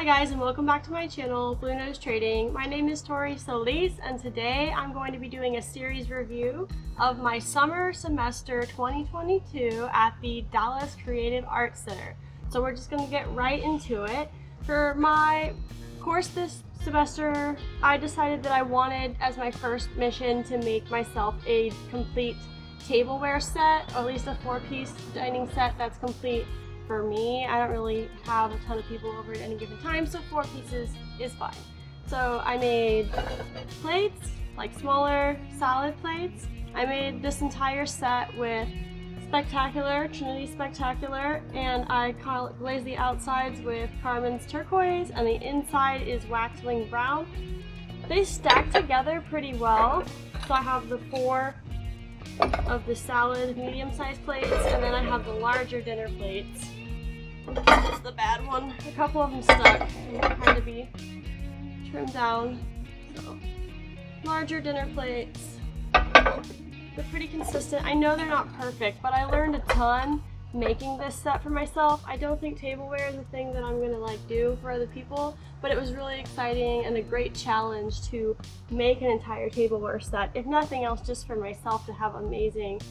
Hi guys, and welcome back to my channel, Blue Nose Trading. My name is Tori Solis, and today I'm going to be doing a series review of my summer semester 2022 at the Dallas Creative Arts Center. So we're just going to get right into it. For my course this semester, I decided that I wanted as my first mission to make myself a complete tableware set, or at least a 4-piece dining set that's complete. For me, I don't really have a ton of people over at any given time, so 4 pieces is fine. So I made plates, like smaller salad plates. I made this entire set with Spectacular, Trinity Spectacular, and I glazed the outsides with Carmen's Turquoise, and the inside is Waxwing Brown. They stack together pretty well, so I have the 4 of the salad medium-sized plates, and then I have the larger dinner plates. This is the bad one. A couple of them stuck and had to be trimmed down. So, larger dinner plates. They're pretty consistent. I know they're not perfect, but I learned a ton making this set for myself. I don't think tableware is a thing that I'm gonna do for other people, but it was really exciting and a great challenge to make an entire tableware set. If nothing else, just for myself to have amazing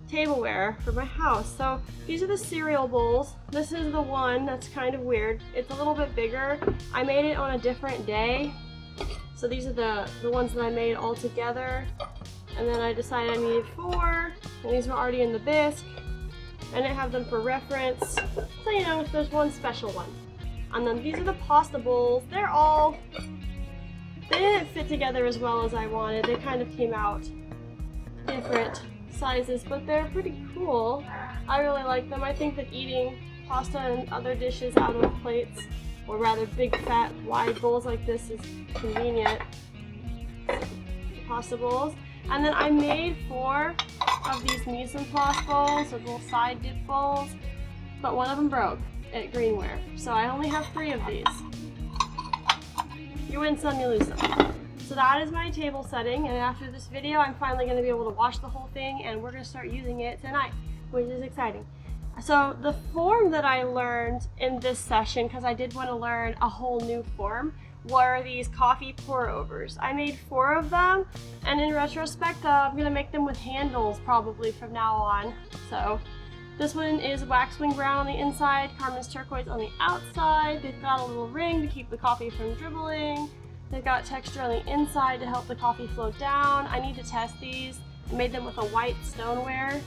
tableware for my house. So these are the cereal bowls. This is the one that's kind of weird. It's a little bit bigger. I made it on a different day. So these are the ones that I made all together. And then I decided I needed 4, and these were already in the bisque. I didn't have them for reference, so you know, if there's one special one. And then these are the pasta bowls. They didn't fit together as well as I wanted. They kind of came out different sizes, but they're pretty cool. I really like them. I think that eating pasta and other dishes out of plates, or rather big fat wide bowls like this, is convenient. Pasta bowls. And then I made 4 of these mise en place bowls, or little side dip bowls, but one of them broke at Greenware, so I only have 3 of these. You win some, you lose some. So that is my table setting, and after this video I'm finally going to be able to wash the whole thing, and we're going to start using it tonight, which is exciting. So the form that I learned in this session, because I did want to learn a whole new form, were these coffee pour-overs. I made 4 of them, and in retrospect I'm going to make them with handles probably from now on. So this one is Waxwing Brown on the inside, Carmen's Turquoise on the outside. They've got a little ring to keep the coffee from dribbling. They've got texture on the inside to help the coffee flow down. I need to test these. I made them with a white stoneware.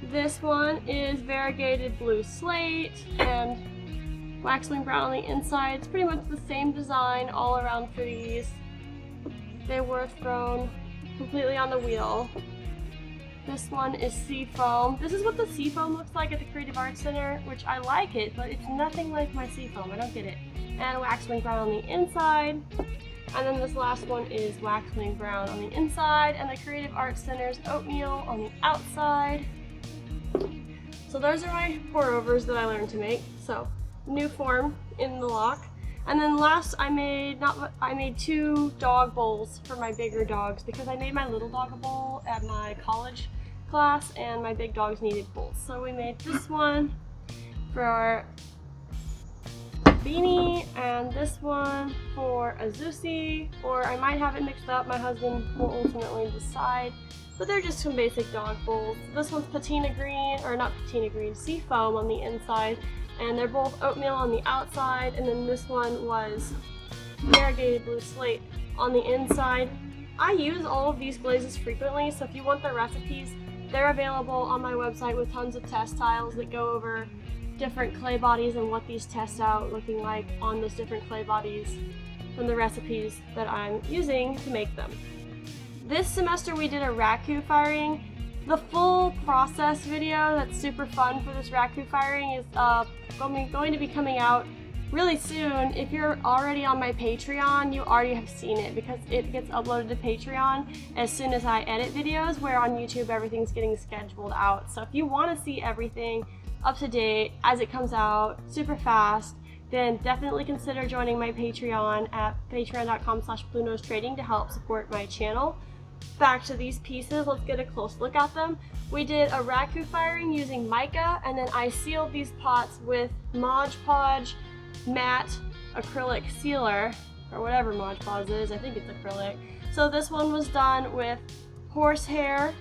This one is variegated blue slate and Waxwing Brown on the inside. It's pretty much the same design all around for these. They were thrown completely on the wheel. This one is Seafoam. This is what the Seafoam looks like at the Creative Arts Center, which I like it, but it's nothing like my Seafoam. I don't get it. And Waxwing Brown on the inside. And then this last one is Waxwing Brown on the inside, and the Creative Arts Center's Oatmeal on the outside. So those are my pour-overs that I learned to make. So new form in the lock. And then last I made 2 dog bowls for my bigger dogs, because I made my little dog a bowl at my college class and my big dogs needed bowls. So we made this one for Beanie and this one for Azusi, or I might have it mixed up. My husband will ultimately decide, but they're just some basic dog bowls. This one's patina green, or not patina green, Seafoam on the inside, and they're both oatmeal on the outside, and then this one was variegated blue slate on the inside. I use all of these glazes frequently, so if you want the recipes, they're available on my website with tons of test tiles that go over different clay bodies and what these test out looking like on those different clay bodies from the recipes that I'm using to make them. This semester we did a raku firing. The full process video that's super fun for this raku firing is going to be coming out really soon. If you're already on my Patreon, you already have seen it, because it gets uploaded to Patreon as soon as I edit videos, where on YouTube everything's getting scheduled out. So if you want to see everything up to date as it comes out super fast, then definitely consider joining my Patreon at patreon.com/bluenosetrading to help support my channel. Back to these pieces, let's get a close look at them. We did a raku firing using mica, and then I sealed these pots with Mod Podge matte acrylic sealer, or whatever Mod Podge is. I think it's acrylic. So this one was done with horsehair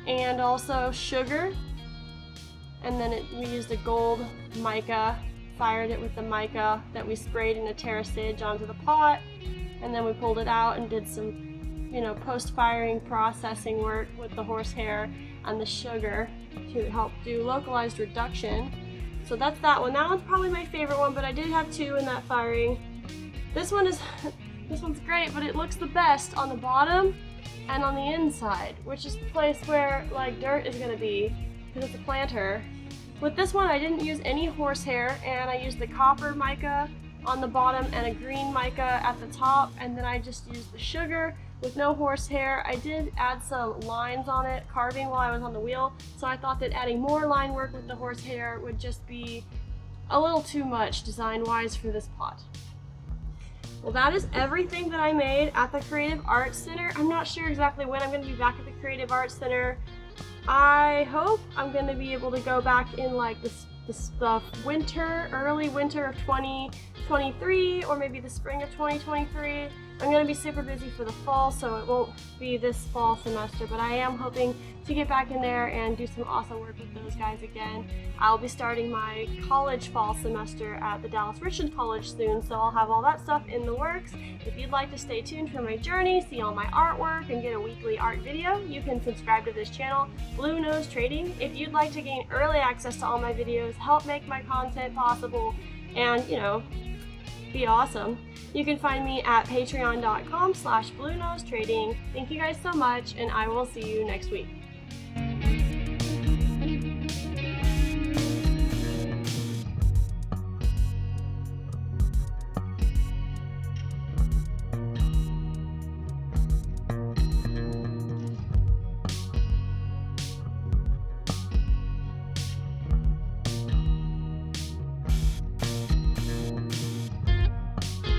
and also sugar, and then we used a gold mica, fired it with the mica that we sprayed in a terracage onto the pot, and then we pulled it out and did some, you know, post-firing processing work with the horsehair and the sugar to help do localized reduction. So that's that one. That one's probably my favorite one, but I did have two in that firing. This one's great, but it looks the best on the bottom and on the inside, which is the place where like dirt is gonna be, because it's a planter. With this one, I didn't use any horsehair, and I used the copper mica on the bottom and a green mica at the top, and then I just used the sugar with no horsehair. I did add some lines on it, carving while I was on the wheel, so I thought that adding more line work with the horsehair would just be a little too much design-wise for this pot. Well, that is everything that I made at the Creative Arts Center. I'm not sure exactly when I'm going to be back at the Creative Arts Center. I hope I'm going to be able to go back in like the winter, early winter of 2023, or maybe the spring of 2023. I'm going to be super busy for the fall, so it won't be this fall semester, but I am hoping to get back in there and do some awesome work with those guys again. I'll be starting my college fall semester at the Dallas Richland College soon, so I'll have all that stuff in the works. If you'd like to stay tuned for my journey, see all my artwork, and get a weekly art video, you can subscribe to this channel, Blue Nose Trading. If you'd like to gain early access to all my videos, help make my content possible, and, you know, be awesome, you can find me at patreon.com/bluenosetrading. Thank you guys so much, and I will see you next week.